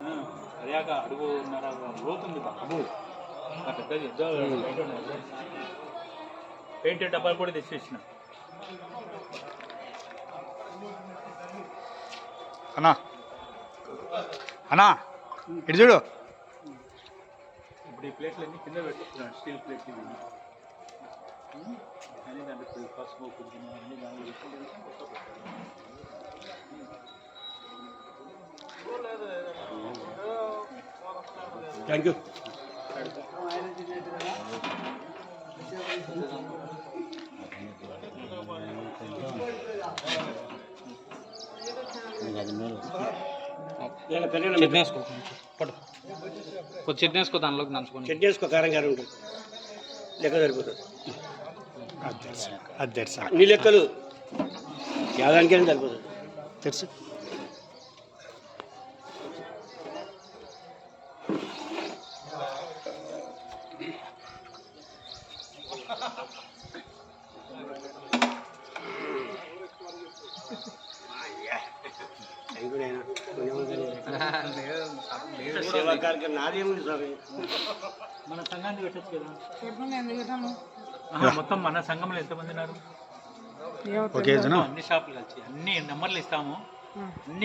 అదేక అడుగున్నర లోతుంది బాబు పెద్దది పెయింట్ డబ్బాలు కూడా తెచ్చేసిన అన్నా అన్నా ఇటు చూడు. ఇప్పుడు ఈ ప్లేట్లు అన్ని కింద పెట్టుకున్నాను, స్టీల్ ప్లేట్లు అన్ని దాంట్లో పసుపు కుంకుమ అన్ని దాంట్లో థ్యాంక్ యూ. చట్నీ వేసుకో, కొద్ది చట్నీ వేసుకో, దానిలోకి నంచుకొని చట్నీ వేసుకో, కారం కారం ఉంటుంది, లెక్క సరిపోతుంది. అది తెలుసా అన్ని లెక్కలు యాదానికైనా సరిపోతుంది. తెలుసు. సేవా కార్యక్రమం నాదేముంది స్వామి. మన సంఘాన్ని పెట్టచ్చు కదా. మొత్తం మన సంఘంలో ఎంతమంది ఉన్నారు? ఓకే అన్ని షాపులు కలిసి అన్ని నెంబర్లు ఇస్తాము.